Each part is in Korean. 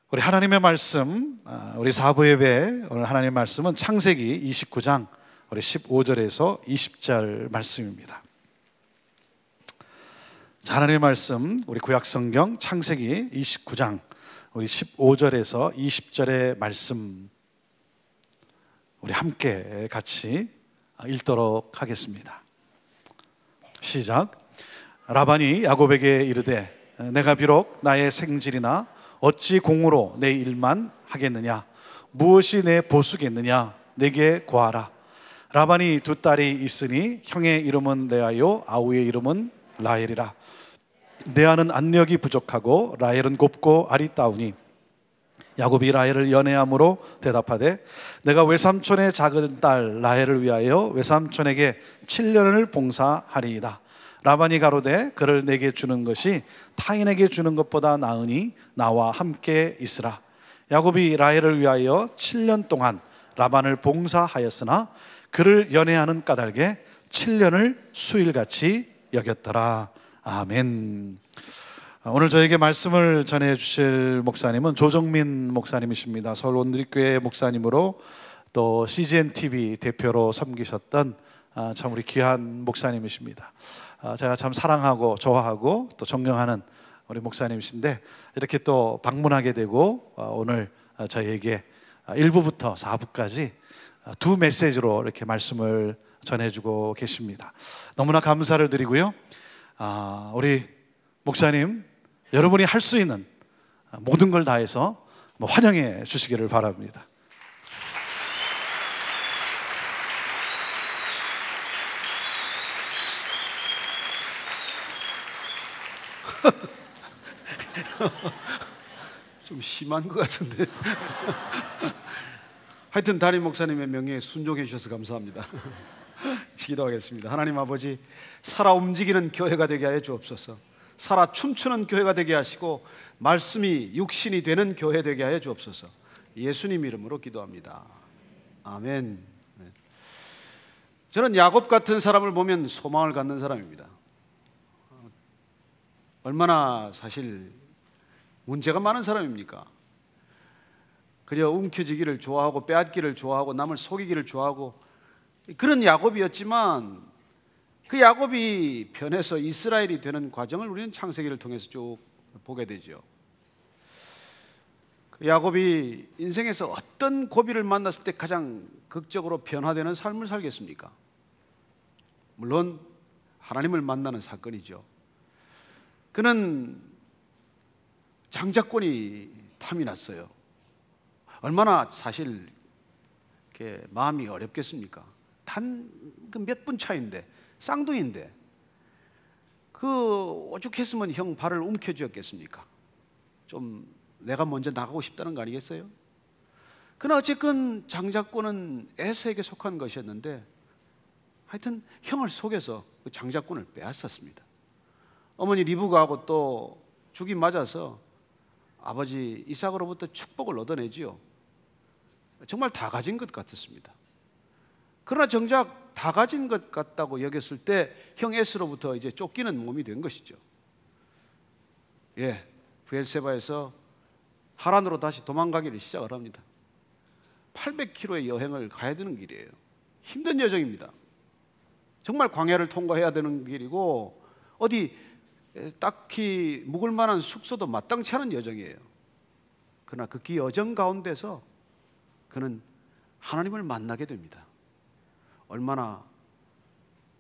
우리 하나님의 말씀, 우리 사부 예배 오늘 하나님의 말씀은 창세기 29장 우리 15절에서 20절 말씀입니다. 자, 하나님의 말씀 우리 구약성경 창세기 29장 우리 15절에서 20절의 말씀 우리 함께 같이 읽도록 하겠습니다. 시작. 라반이 야곱에게 이르되 내가 비록 나의 생질이나 어찌 공으로 내 일만 하겠느냐? 무엇이 내 보수겠느냐? 내게 고하라. 라반이 두 딸이 있으니 형의 이름은 레아요 아우의 이름은 라헬이라. 레아는 안력이 부족하고 라헬은 곱고 아리따우니 야곱이 라헬을 연애함으로 대답하되 내가 외삼촌의 작은 딸 라헬을 위하여 외삼촌에게 7년을 봉사하리이다. 라반이 가로되 그를 내게 주는 것이 타인에게 주는 것보다 나으니 나와 함께 있으라. 야곱이 라헬을 위하여 7년 동안 라반을 봉사하였으나 그를 연애하는 까닭에 7년을 수일같이 여겼더라. 아멘. 오늘 저에게 말씀을 전해 주실 목사님은 조정민 목사님이십니다. 서울 온누리교회 목사님으로 또 CGN TV 대표로 섬기셨던 참 우리 귀한 목사님이십니다. 제가 참 사랑하고 좋아하고 또 존경하는 우리 목사님이신데 이렇게 또 방문하게 되고 오늘 저희에게 1부부터 4부까지 두 메시지로 이렇게 말씀을 전해주고 계십니다. 너무나 감사를 드리고요. 우리 목사님 여러분이 할 수 있는 모든 걸 다해서 환영해 주시기를 바랍니다. 좀 심한 것 같은데. 하여튼 담임 목사님의 명예에 순종해 주셔서 감사합니다. 기도하겠습니다. 하나님 아버지, 살아 움직이는 교회가 되게 하여 주옵소서. 살아 춤추는 교회가 되게 하시고 말씀이 육신이 되는 교회 되게 하여 주옵소서. 예수님 이름으로 기도합니다. 아멘. 저는 야곱 같은 사람을 보면 소망을 갖는 사람입니다. 얼마나 사실 문제가 많은 사람입니까? 그저 움켜쥐기를 좋아하고 빼앗기를 좋아하고 남을 속이기를 좋아하고 그런 야곱이었지만 그 야곱이 변해서 이스라엘이 되는 과정을 우리는 창세기를 통해서 쭉 보게 되죠. 그 야곱이 인생에서 어떤 고비를 만났을 때 가장 극적으로 변화되는 삶을 살겠습니까? 물론 하나님을 만나는 사건이죠. 그는 장자권이 탐이 났어요. 얼마나 사실 이렇게 마음이 어렵겠습니까? 단 그 몇 분 차인데 쌍둥이인데 그 오죽했으면 형 발을 움켜쥐었겠습니까? 좀 내가 먼저 나가고 싶다는 거 아니겠어요? 그러나 어쨌건 장자권은 에서에게 속한 것이었는데 하여튼 형을 속여서 그 장자권을 빼앗았습니다. 어머니 리브가하고 또 죽이 맞아서 아버지 이삭으로부터 축복을 얻어내지요. 정말 다 가진 것 같았습니다. 그러나 정작 다 가진 것 같다고 여겼을 때 형 에스로부터 이제 쫓기는 몸이 된 것이죠. 브엘세바에서 하란으로 다시 도망가기를 시작을 합니다. 800km의 여행을 가야 되는 길이에요. 힘든 여정입니다. 정말 광야를 통과해야 되는 길이고 어디 딱히 묵을 만한 숙소도 마땅치 않은 여정이에요. 그러나 그 여정 가운데서 그는 하나님을 만나게 됩니다. 얼마나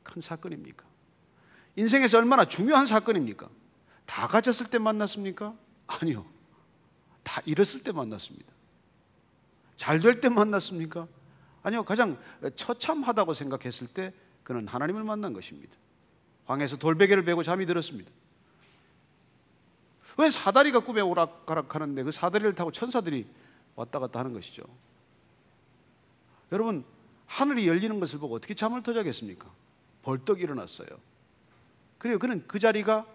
큰 사건입니까? 인생에서 얼마나 중요한 사건입니까? 다 가졌을 때 만났습니까? 아니요. 다 잃었을 때 만났습니다. 잘 될 때 만났습니까? 아니요. 가장 처참하다고 생각했을 때 그는 하나님을 만난 것입니다. 광야에서 돌베개를 베고 잠이 들었습니다. 왜 사다리가 꿈에 오락가락하는데 그 사다리를 타고 천사들이 왔다 갔다 하는 것이죠. 여러분, 하늘이 열리는 것을 보고 어떻게 잠을 더 자겠습니까? 벌떡 일어났어요. 그리고 그는 그 자리가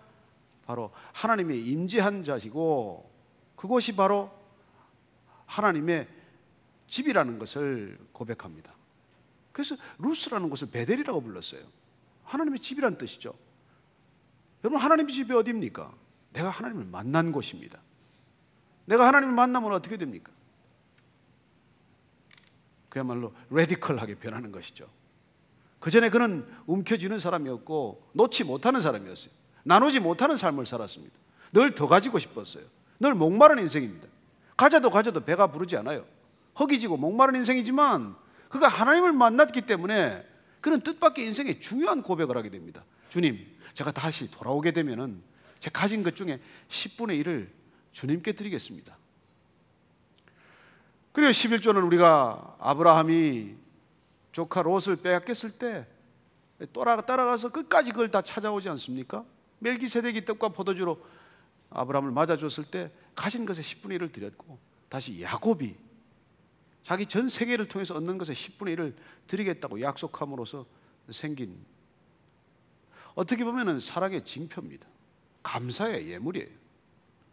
바로 하나님의 임재한 자시고 그곳이 바로 하나님의 집이라는 것을 고백합니다. 그래서 루스라는 곳을 베델이라고 불렀어요. 하나님의 집이라는 뜻이죠. 여러분, 하나님의 집이 어디입니까? 내가 하나님을 만난 곳입니다. 내가 하나님을 만나면 어떻게 됩니까? 그야말로 레디컬하게 변하는 것이죠. 그 전에 그는 움켜쥐는 사람이었고 놓지 못하는 사람이었어요. 나누지 못하는 삶을 살았습니다. 늘 더 가지고 싶었어요. 늘 목마른 인생입니다. 가져도 배가 부르지 않아요. 허기지고 목마른 인생이지만 그가 하나님을 만났기 때문에 그는 뜻밖의 인생의 중요한 고백을 하게 됩니다. 주님, 제가 다시 돌아오게 되면은 제 가진 것 중에 10분의 1을 주님께 드리겠습니다. 그리고 11조는 우리가 아브라함이 조카 롯을 빼앗겼을 때 따라가서 끝까지 그걸 다 찾아오지 않습니까? 멜기세덱이 떡과 포도주로 아브라함을 맞아줬을 때 가진 것의 10분의 1을 드렸고, 다시 야곱이 자기 전 세계를 통해서 얻는 것의 10분의 1을 드리겠다고 약속함으로써 생긴, 어떻게 보면 사랑의 징표입니다. 감사의 예물이에요.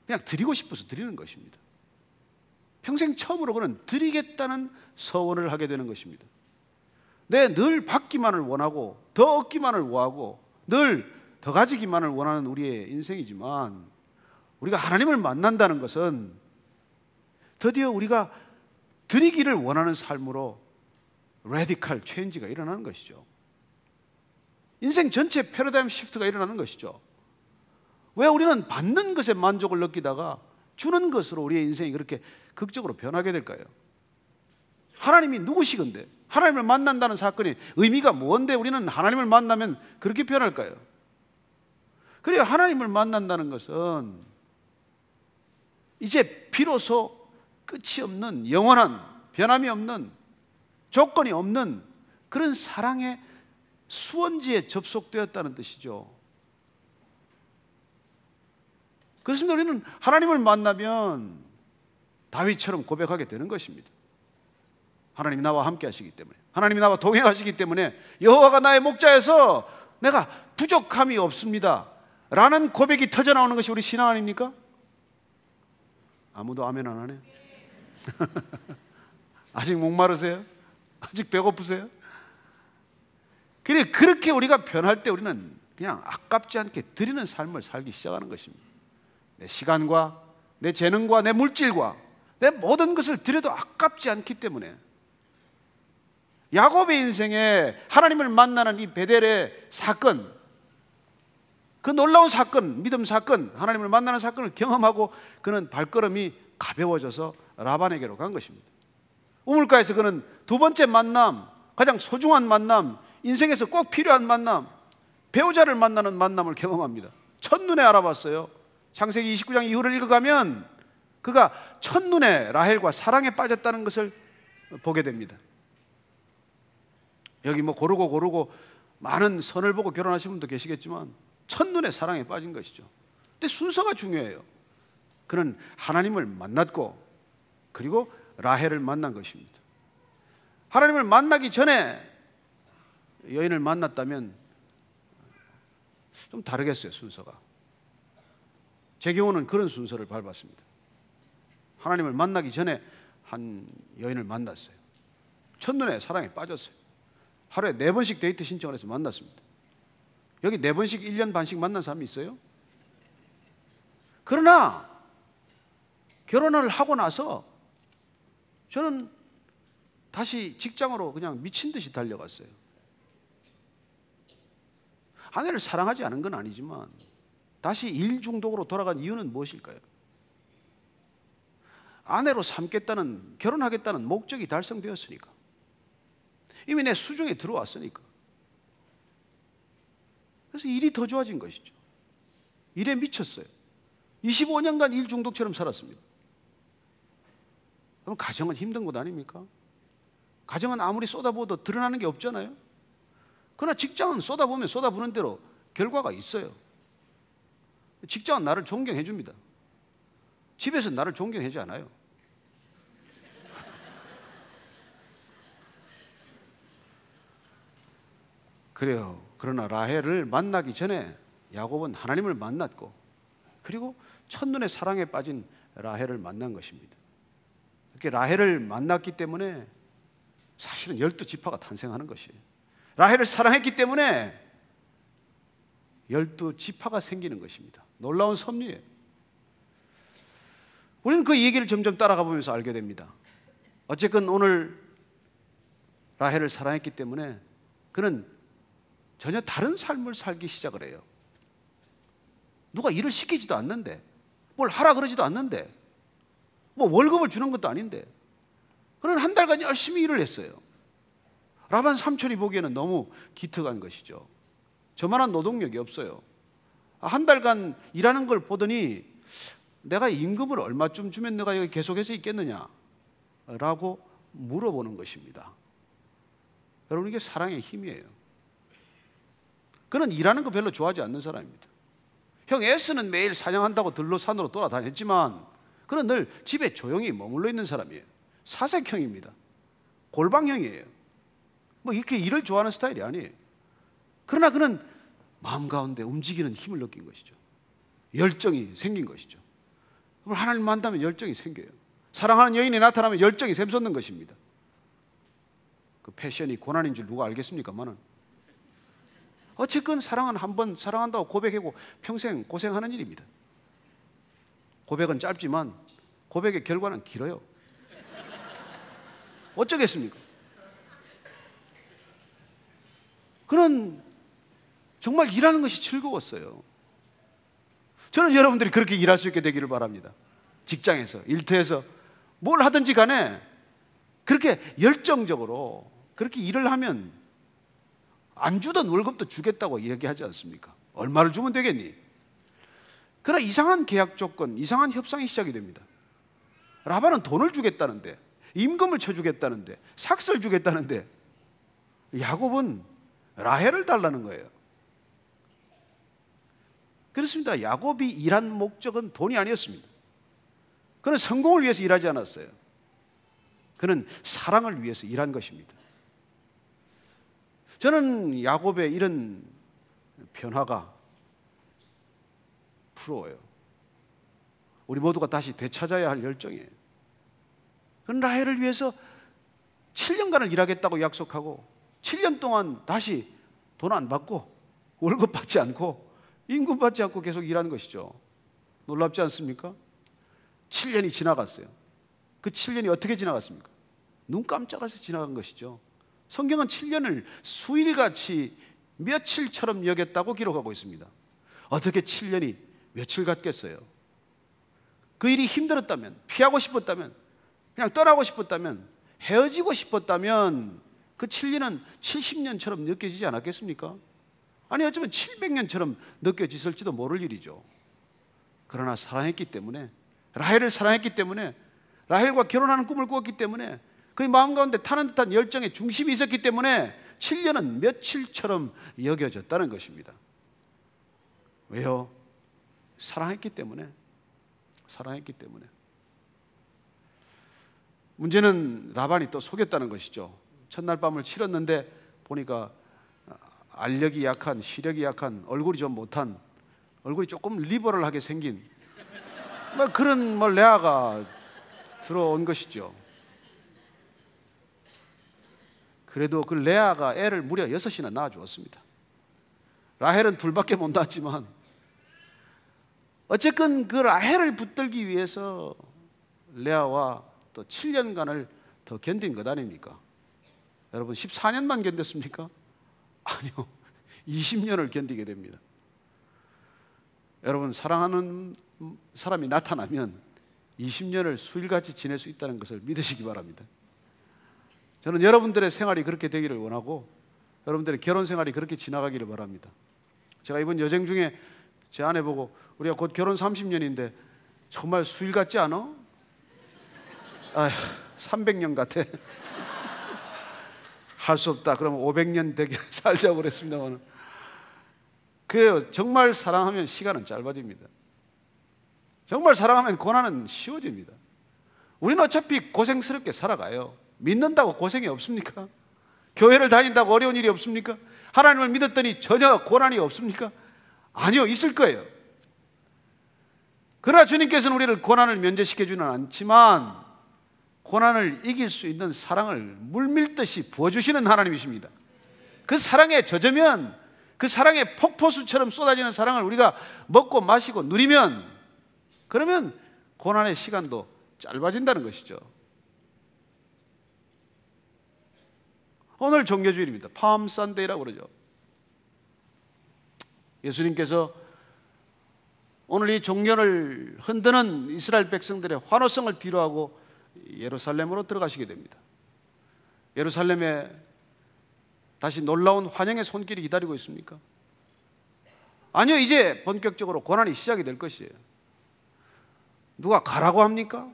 그냥 드리고 싶어서 드리는 것입니다. 평생 처음으로 그는 드리겠다는 서원을 하게 되는 것입니다. 늘 받기만을 원하고 더 얻기만을 원하고 늘 더 가지기만을 원하는 우리의 인생이지만, 우리가 하나님을 만난다는 것은 드디어 우리가 드리기를 원하는 삶으로 레디컬 체인지가 일어나는 것이죠. 인생 전체 패러다임 시프트가 일어나는 것이죠. 왜 우리는 받는 것에 만족을 느끼다가 주는 것으로 우리의 인생이 그렇게 극적으로 변하게 될까요? 하나님이 누구시건데, 하나님을 만난다는 사건이 의미가 뭔데 우리는 하나님을 만나면 그렇게 변할까요? 그래요, 하나님을 만난다는 것은 이제 비로소 끝이 없는, 영원한, 변함이 없는, 조건이 없는 그런 사랑의 수원지에 접속되었다는 뜻이죠. 그렇습니다. 우리는 하나님을 만나면 다윗처럼 고백하게 되는 것입니다. 하나님이 나와 함께 하시기 때문에, 하나님이 나와 동행하시기 때문에, 여호와가 나의 목자여서 내가 부족함이 없습니다 라는 고백이 터져나오는 것이 우리 신앙 아닙니까? 아무도 아멘 안 하네. 아직 목마르세요? 아직 배고프세요? 그렇게 우리가 변할 때 우리는 그냥 아깝지 않게 드리는 삶을 살기 시작하는 것입니다. 내 시간과 내 재능과 내 물질과 내 모든 것을 드려도 아깝지 않기 때문에, 야곱의 인생에 하나님을 만나는 이 베델의 사건, 그 놀라운 사건, 믿음 사건, 하나님을 만나는 사건을 경험하고 그는 발걸음이 가벼워져서 라반에게로 간 것입니다. 우물가에서 그는 두 번째 만남, 가장 소중한 만남, 인생에서 꼭 필요한 만남, 배우자를 만나는 만남을 경험합니다. 첫눈에 알아봤어요. 창세기 29장 이후를 읽어가면 그가 첫눈에 라헬과 사랑에 빠졌다는 것을 보게 됩니다. 여기 고르고 많은 선을 보고 결혼하신 분도 계시겠지만 첫눈에 사랑에 빠진 것이죠. 근데 순서가 중요해요. 그는 하나님을 만났고 그리고 라헬을 만난 것입니다. 하나님을 만나기 전에 여인을 만났다면 좀 다르겠어요, 순서가. 제 경우는 그런 순서를 밟았습니다. 하나님을 만나기 전에 한 여인을 만났어요. 첫눈에 사랑에 빠졌어요. 하루에 4번씩 데이트 신청을 해서 만났습니다. 여기 4번씩 1년 반씩 만난 사람이 있어요? 그러나 결혼을 하고 나서 저는 다시 직장으로 그냥 미친 듯이 달려갔어요. 아내를 사랑하지 않은 건 아니지만 다시 일 중독으로 돌아간 이유는 무엇일까요? 아내로 삼겠다는, 결혼하겠다는 목적이 달성되었으니까, 이미 내 수중에 들어왔으니까. 그래서 일이 더 좋아진 것이죠. 일에 미쳤어요. 25년간 일 중독처럼 살았습니다. 그럼 가정은 힘든 것 아닙니까? 가정은 아무리 쏟아부어도 드러나는 게 없잖아요. 그러나 직장은 쏟아부으면 쏟아부는 대로 결과가 있어요. 직장은 나를 존경해 줍니다. 집에서 나를 존경하지 않아요. 그래요. 그러나 라헬을 만나기 전에 야곱은 하나님을 만났고 그리고 첫눈에 사랑에 빠진 라헬을 만난 것입니다. 이렇게 라헬을 만났기 때문에 사실은 12지파가 탄생하는 것이에요. 라헬을 사랑했기 때문에 12지파가 생기는 것입니다. 놀라운 섭리예요. 우리는 그 얘기를 점점 따라가 보면서 알게 됩니다. 어쨌건 오늘 라헬을 사랑했기 때문에 그는 전혀 다른 삶을 살기 시작을 해요. 누가 일을 시키지도 않는데, 뭘 하라 그러지도 않는데, 뭐 월급을 주는 것도 아닌데, 그는 한 달간 열심히 일을 했어요. 라반 삼촌이 보기에는 너무 기특한 것이죠. 저만한 노동력이 없어요. 한 달간 일하는 걸 보더니 내가 임금을 얼마쯤 주면 내가 여기 계속해서 있겠느냐 라고 물어보는 것입니다. 여러분, 이게 사랑의 힘이에요. 그는 일하는 거 별로 좋아하지 않는 사람입니다. 형 에스는 매일 사냥한다고 들로 산으로 돌아다녔지만 그는 늘 집에 조용히 머물러 있는 사람이에요. 사색형입니다. 골방형이에요. 뭐 이렇게 일을 좋아하는 스타일이 아니에요. 그러나 그는 마음 가운데 움직이는 힘을 느낀 것이죠. 열정이 생긴 것이죠. 하나님 만나면 열정이 생겨요. 사랑하는 여인이 나타나면 열정이 샘솟는 것입니다. 그 패션이 고난인 줄 누가 알겠습니까만은, 어쨌건 사랑은 한번 사랑한다고 고백하고 평생 고생하는 일입니다. 고백은 짧지만 고백의 결과는 길어요. 어쩌겠습니까? 그는 정말 일하는 것이 즐거웠어요. 저는 여러분들이 그렇게 일할 수 있게 되기를 바랍니다. 직장에서, 일터에서 뭘 하든지 간에 그렇게 열정적으로 그렇게 일을 하면 안 주던 월급도 주겠다고 얘기하지 않습니까? 얼마를 주면 되겠니? 그러나 이상한 계약 조건, 이상한 협상이 시작이 됩니다. 라반은 돈을 주겠다는데, 임금을 쳐주겠다는데, 삭슬 주겠다는데, 야곱은 라헬을 달라는 거예요. 그렇습니다. 야곱이 일한 목적은 돈이 아니었습니다. 그는 성공을 위해서 일하지 않았어요. 그는 사랑을 위해서 일한 것입니다. 저는 야곱의 이런 변화가 부러워요. 우리 모두가 다시 되찾아야 할 열정이에요. 그는 라헬을 위해서 7년간을 일하겠다고 약속하고 7년 동안 다시 돈 안 받고 월급 받지 않고 임금 받지 않고 계속 일하는 것이죠. 놀랍지 않습니까? 7년이 지나갔어요. 그 7년이 어떻게 지나갔습니까? 눈 깜짝해서 지나간 것이죠. 성경은 7년을 수일같이 며칠처럼 여겼다고 기록하고 있습니다. 어떻게 7년이 며칠 같겠어요? 그 일이 힘들었다면, 피하고 싶었다면, 그냥 떠나고 싶었다면, 헤어지고 싶었다면 그 7년은 70년처럼 느껴지지 않았겠습니까? 아니, 어쩌면 700년처럼 느껴졌을지도 모를 일이죠. 그러나 사랑했기 때문에, 라헬을 사랑했기 때문에, 라헬과 결혼하는 꿈을 꾸었기 때문에, 그의 마음 가운데 타는 듯한 열정의 중심이 있었기 때문에 7년은 며칠처럼 여겨졌다는 것입니다. 왜요? 사랑했기 때문에. 사랑했기 때문에. 문제는 라반이 또 속였다는 것이죠. 첫날 밤을 치렀는데 보니까 알력이 약한, 시력이 약한, 얼굴이 좀 못한, 얼굴이 조금 리버럴하게 생긴 그런 레아가 들어온 것이죠. 그래도 그 레아가 애를 무려 6이나 낳아주었습니다. 라헬은 둘밖에 못 낳았지만 어쨌건 그 라헬을 붙들기 위해서 레아와 또 7년간을 더 견딘 것 아닙니까? 여러분, 14년만 견뎠습니까? 아니요, 20년을 견디게 됩니다. 여러분, 사랑하는 사람이 나타나면 20년을 수일같이 지낼 수 있다는 것을 믿으시기 바랍니다. 저는 여러분들의 생활이 그렇게 되기를 원하고 여러분들의 결혼 생활이 그렇게 지나가기를 바랍니다. 제가 이번 여정 중에 제 아내 보고 우리가 곧 결혼 30년인데 정말 수일 같지 않아? 아휴, 300년 같아. 할 수 없다. 그러면 500년 되게 살자고 그랬습니다만, 그래요. 정말 사랑하면 시간은 짧아집니다. 정말 사랑하면 고난은 쉬워집니다. 우리는 어차피 고생스럽게 살아가요. 믿는다고 고생이 없습니까? 교회를 다닌다고 어려운 일이 없습니까? 하나님을 믿었더니 전혀 고난이 없습니까? 아니요, 있을 거예요. 그러나 주님께서는 우리를 고난을 면제시켜주는 않지만 고난을 이길 수 있는 사랑을 물밀듯이 부어주시는 하나님이십니다. 그 사랑에 젖으면, 그 사랑의 폭포수처럼 쏟아지는 사랑을 우리가 먹고 마시고 누리면, 그러면 고난의 시간도 짧아진다는 것이죠. 오늘 종교주일입니다. 팜 선데이라고 그러죠. 예수님께서 오늘 이 종교를 흔드는 이스라엘 백성들의 환호성을 뒤로하고 예루살렘으로 들어가시게 됩니다. 예루살렘에 다시 놀라운 환영의 손길이 기다리고 있습니까? 아니요, 이제 본격적으로 고난이 시작이 될 것이에요. 누가 가라고 합니까?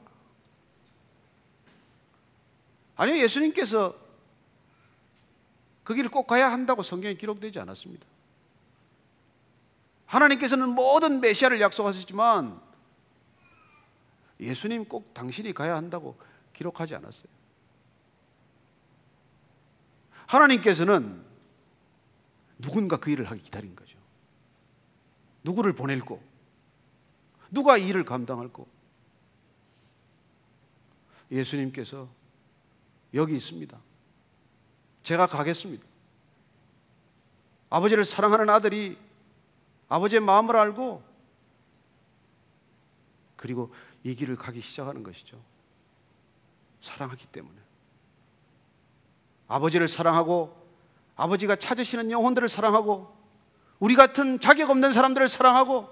아니요, 예수님께서 그 길을 꼭 가야 한다고 성경에 기록되지 않았습니다. 하나님께서는 모든 메시아를 약속하셨지만 예수님 꼭 당신이 가야 한다고 기록하지 않았어요. 하나님께서는 누군가 그 일을 하기 기다린 거죠. 누구를 보낼고 누가 이 일을 감당할고. 예수님께서 여기 있습니다. 제가 가겠습니다. 아버지를 사랑하는 아들이 아버지의 마음을 알고 그리고 이 길을 가기 시작하는 것이죠. 사랑하기 때문에. 아버지를 사랑하고 아버지가 찾으시는 영혼들을 사랑하고 우리 같은 자격 없는 사람들을 사랑하고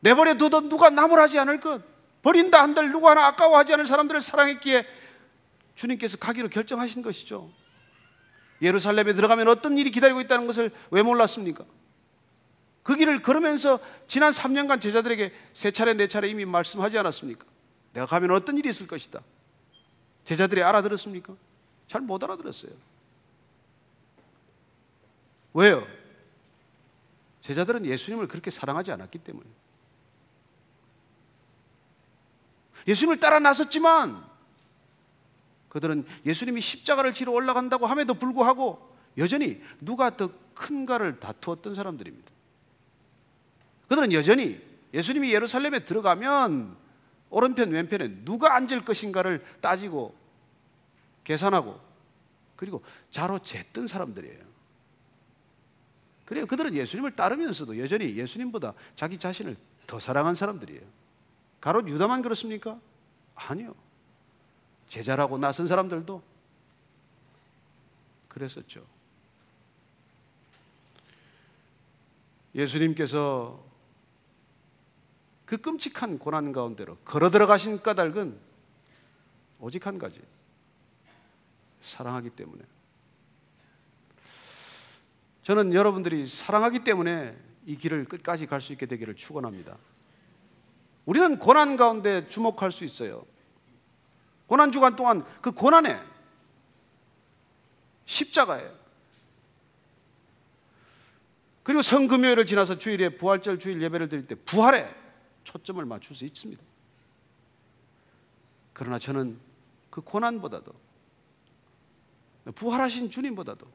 내버려 둬도 누가 나무라지 않을 것, 버린다 한들 누구 하나 아까워하지 않을 사람들을 사랑했기에 주님께서 가기로 결정하신 것이죠. 예루살렘에 들어가면 어떤 일이 기다리고 있다는 것을 왜 몰랐습니까? 그 길을 걸으면서 지난 3년간 제자들에게 3차례 4차례 이미 말씀하지 않았습니까? 내가 가면 어떤 일이 있을 것이다. 제자들이 알아들었습니까? 잘 못 알아들었어요. 왜요? 제자들은 예수님을 그렇게 사랑하지 않았기 때문에. 예수님을 따라 나섰지만 그들은 예수님이 십자가를 지러 올라간다고 함에도 불구하고 여전히 누가 더 큰가를 다투었던 사람들입니다. 그들은 여전히 예수님이 예루살렘에 들어가면 오른편 왼편에 누가 앉을 것인가를 따지고 계산하고 그리고 자로 쟀던 사람들이에요. 그래요. 그들은 예수님을 따르면서도 여전히 예수님보다 자기 자신을 더 사랑한 사람들이에요. 가롯 유다만 그렇습니까? 아니요. 제자라고 나선 사람들도 그랬었죠. 예수님께서 그 끔찍한 고난 가운데로 걸어 들어가신 까닭은 오직 한 가지, 사랑하기 때문에. 저는 여러분들이 사랑하기 때문에 이 길을 끝까지 갈 수 있게 되기를 축원합니다. 우리는 고난 가운데 주목할 수 있어요. 고난 주간 동안 그 고난에 십자가에 그리고 성금요일을 지나서 주일에 부활절 주일 예배를 드릴 때 부활에 초점을 맞출 수 있습니다. 그러나 저는 그 고난보다도 부활하신 주님보다도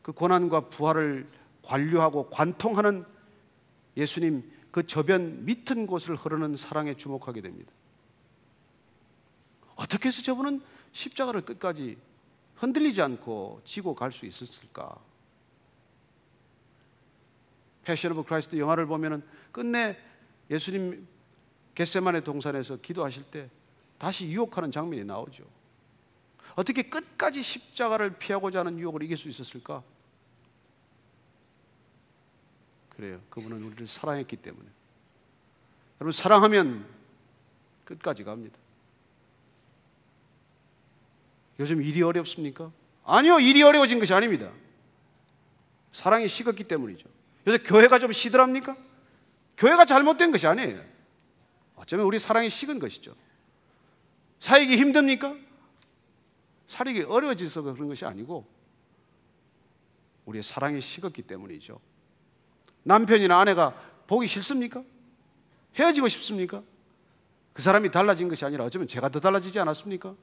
그 고난과 부활을 관료하고 관통하는 예수님 그 저변 밑은 곳을 흐르는 사랑에 주목하게 됩니다. 어떻게 해서 저분은 십자가를 끝까지 흔들리지 않고 지고 갈 수 있었을까? 패션 오브 크라이스트 영화를 보면은 끝내 예수님 겟세마네 동산에서 기도하실 때 다시 유혹하는 장면이 나오죠. 어떻게 끝까지 십자가를 피하고자 하는 유혹을 이길 수 있었을까? 그래요. 그분은 우리를 사랑했기 때문에. 여러분, 사랑하면 끝까지 갑니다. 요즘 일이 어렵습니까? 아니요, 일이 어려워진 것이 아닙니다. 사랑이 식었기 때문이죠. 요새 교회가 좀 시들합니까? 교회가 잘못된 것이 아니에요. 어쩌면 우리 사랑이 식은 것이죠. 살기 힘듭니까? 살기 어려워져서 그런 것이 아니고 우리의 사랑이 식었기 때문이죠. 남편이나 아내가 보기 싫습니까? 헤어지고 싶습니까? 그 사람이 달라진 것이 아니라 어쩌면 제가 더 달라지지 않았습니까?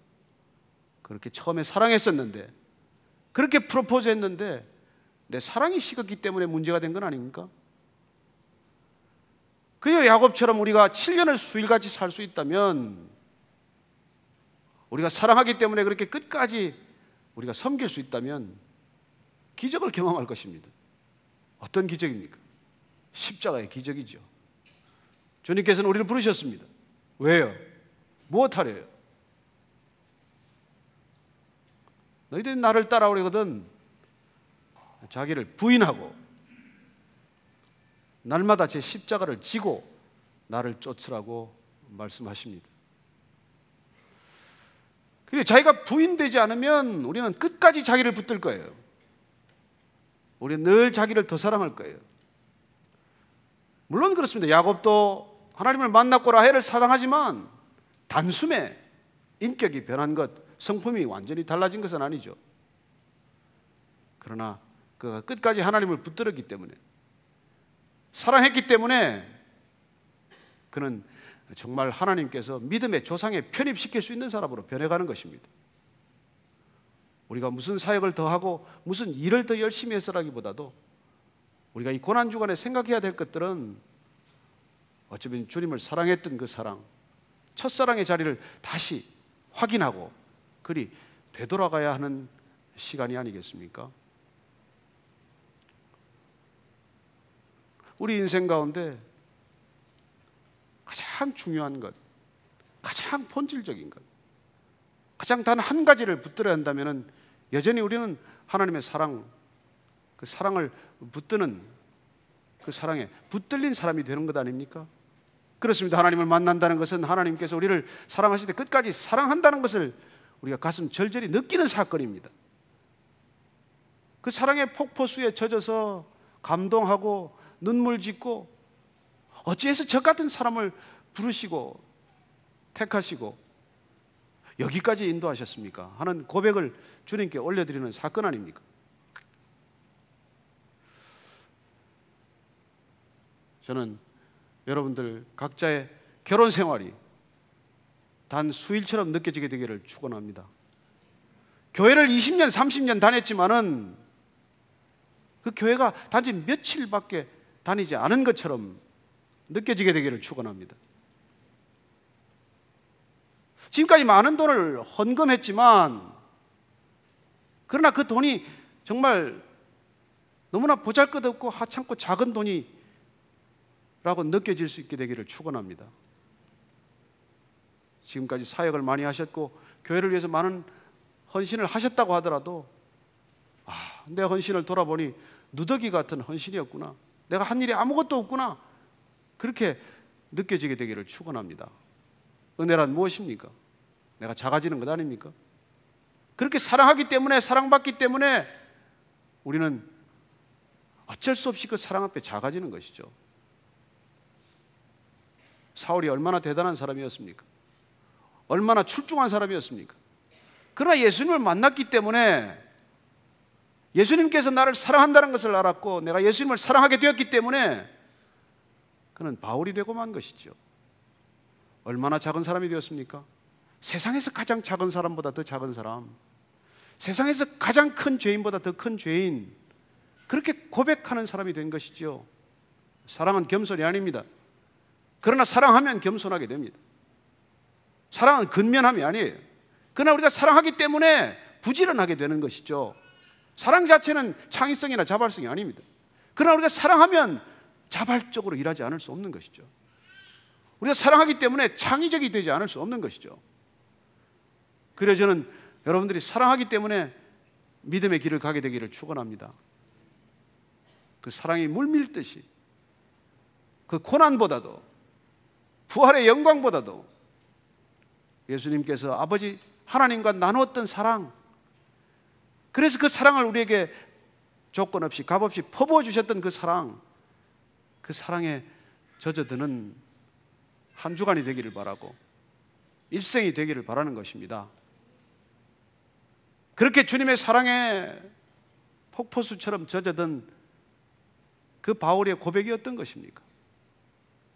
그렇게 처음에 사랑했었는데, 그렇게 프로포즈 했는데 내 사랑이 식었기 때문에 문제가 된 건 아닙니까? 그저 야곱처럼 우리가 7년을 수일같이 살 수 있다면, 우리가 사랑하기 때문에 그렇게 끝까지 우리가 섬길 수 있다면 기적을 경험할 것입니다. 어떤 기적입니까? 십자가의 기적이죠. 주님께서는 우리를 부르셨습니다. 왜요? 무엇하려요? 너희들이 나를 따라오려거든 자기를 부인하고 날마다 제 십자가를 지고 나를 쫓으라고 말씀하십니다. 그리고 자기가 부인되지 않으면 우리는 끝까지 자기를 붙들 거예요. 우리는 늘 자기를 더 사랑할 거예요. 물론 그렇습니다. 야곱도 하나님을 만났고 라헬을 사랑하지만 단숨에 인격이 변한 것, 성품이 완전히 달라진 것은 아니죠. 그러나 그가 끝까지 하나님을 붙들었기 때문에, 사랑했기 때문에 그는 정말 하나님께서 믿음의 조상에 편입시킬 수 있는 사람으로 변해가는 것입니다. 우리가 무슨 사역을 더 하고 무슨 일을 더 열심히 해서라기보다도 우리가 이 고난주간에 생각해야 될 것들은 어쩌면 주님을 사랑했던 그 사랑, 첫사랑의 자리를 다시 확인하고 그리 되돌아가야 하는 시간이 아니겠습니까? 우리 인생 가운데 가장 중요한 것, 가장 본질적인 것, 가장 단 한 가지를 붙들어야 한다면 여전히 우리는 하나님의 사랑, 그 사랑을 붙드는 그 사랑에 붙들린 사람이 되는 것 아닙니까? 그렇습니다. 하나님을 만난다는 것은 하나님께서 우리를 사랑하실 때 끝까지 사랑한다는 것을 우리가 가슴 절절히 느끼는 사건입니다. 그 사랑의 폭포수에 젖어서 감동하고 눈물 짓고 어찌해서 저 같은 사람을 부르시고 택하시고 여기까지 인도하셨습니까? 하는 고백을 주님께 올려드리는 사건 아닙니까? 저는 여러분들 각자의 결혼 생활이 단 수일처럼 느껴지게 되기를 축원합니다. 교회를 20년, 30년 다녔지만은 그 교회가 단지 며칠밖에 다니지 않은 것처럼 느껴지게 되기를 축원합니다. 지금까지 많은 돈을 헌금했지만 그러나 그 돈이 정말 너무나 보잘것없고 하찮고 작은 돈이라고 느껴질 수 있게 되기를 축원합니다. 지금까지 사역을 많이 하셨고 교회를 위해서 많은 헌신을 하셨다고 하더라도 내 헌신을 돌아보니 누더기 같은 헌신이었구나, 내가 한 일이 아무것도 없구나, 그렇게 느껴지게 되기를 축원합니다. 은혜란 무엇입니까? 내가 작아지는 것 아닙니까? 그렇게 사랑하기 때문에, 사랑받기 때문에 우리는 어쩔 수 없이 그 사랑 앞에 작아지는 것이죠. 사울이 얼마나 대단한 사람이었습니까? 얼마나 출중한 사람이었습니까? 그러나 예수님을 만났기 때문에, 예수님께서 나를 사랑한다는 것을 알았고 내가 예수님을 사랑하게 되었기 때문에 그는 바울이 되고 만 것이죠. 얼마나 작은 사람이 되었습니까? 세상에서 가장 작은 사람보다 더 작은 사람, 세상에서 가장 큰 죄인보다 더 큰 죄인, 그렇게 고백하는 사람이 된 것이죠. 사랑은 겸손이 아닙니다. 그러나 사랑하면 겸손하게 됩니다. 사랑은 근면함이 아니에요. 그러나 우리가 사랑하기 때문에 부지런하게 되는 것이죠. 사랑 자체는 창의성이나 자발성이 아닙니다. 그러나 우리가 사랑하면 자발적으로 일하지 않을 수 없는 것이죠. 우리가 사랑하기 때문에 창의적이 되지 않을 수 없는 것이죠. 그래서 저는 여러분들이 사랑하기 때문에 믿음의 길을 가게 되기를 축원합니다. 그 사랑이 물밀듯이 그 고난보다도, 부활의 영광보다도 예수님께서 아버지 하나님과 나누었던 사랑, 그래서 그 사랑을 우리에게 조건 없이 값 없이 퍼부어 주셨던 그 사랑, 그 사랑에 젖어드는 한 주간이 되기를 바라고 일생이 되기를 바라는 것입니다. 그렇게 주님의 사랑에 폭포수처럼 젖어든 그 바울의 고백이 어떤 것입니까?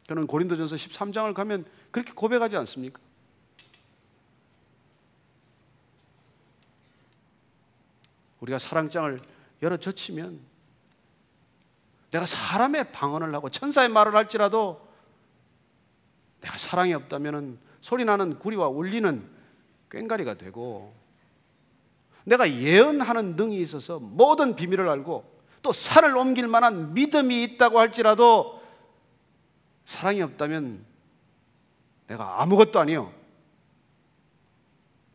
저는 고린도전서 13장을 가면 그렇게 고백하지 않습니까? 우리가 사랑장을 열어 젖히면 내가 사람의 방언을 하고 천사의 말을 할지라도 내가 사랑이 없다면 소리나는 구리와 울리는 꽹과리가 되고, 내가 예언하는 능이 있어서 모든 비밀을 알고 또 산을 옮길 만한 믿음이 있다고 할지라도 사랑이 없다면 내가 아무것도 아니요.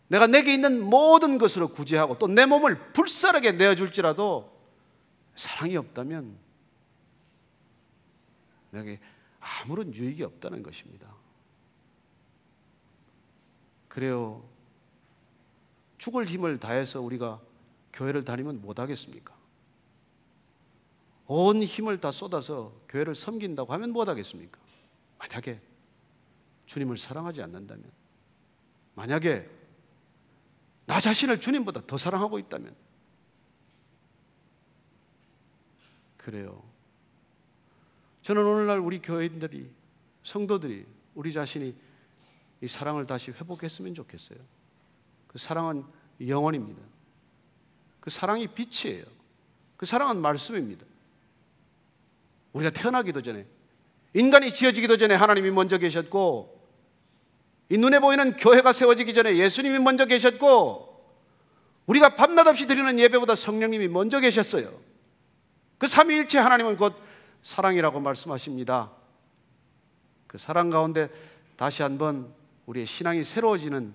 내가 내게 있는 모든 것으로 구제하고 또 내 몸을 불살하게 내어줄지라도 사랑이 없다면 내게 아무런 유익이 없다는 것입니다. 그래요. 죽을 힘을 다해서 우리가 교회를 다니면 못하겠습니까? 온 힘을 다 쏟아서 교회를 섬긴다고 하면 못하겠습니까? 만약에 주님을 사랑하지 않는다면, 만약에 나 자신을 주님보다 더 사랑하고 있다면, 그래요. 저는 오늘날 우리 교회인들이, 성도들이 우리 자신이 이 사랑을 다시 회복했으면 좋겠어요. 그 사랑은 영원입니다. 그 사랑이 빛이에요. 그 사랑은 말씀입니다. 우리가 태어나기도 전에, 인간이 지어지기도 전에 하나님이 먼저 계셨고, 이 눈에 보이는 교회가 세워지기 전에 예수님이 먼저 계셨고, 우리가 밤낮 없이 드리는 예배보다 성령님이 먼저 계셨어요. 그 삼위일체 하나님은 곧 사랑이라고 말씀하십니다. 그 사랑 가운데 다시 한번 우리의 신앙이 새로워지는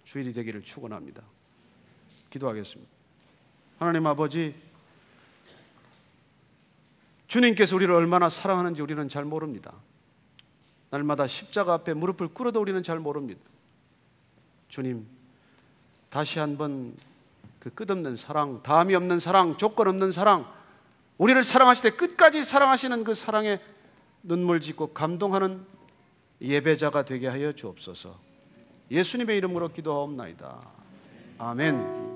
주일이 되기를 축원합니다. 기도하겠습니다. 하나님 아버지, 주님께서 우리를 얼마나 사랑하는지 우리는 잘 모릅니다. 날마다 십자가 앞에 무릎을 꿇어도 우리는 잘 모릅니다. 주님, 다시 한번 그 끝없는 사랑, 다함이 없는 사랑, 조건 없는 사랑, 우리를 사랑하실 때 끝까지 사랑하시는 그 사랑에 눈물 짓고 감동하는 예배자가 되게 하여 주옵소서. 예수님의 이름으로 기도하옵나이다. 아멘.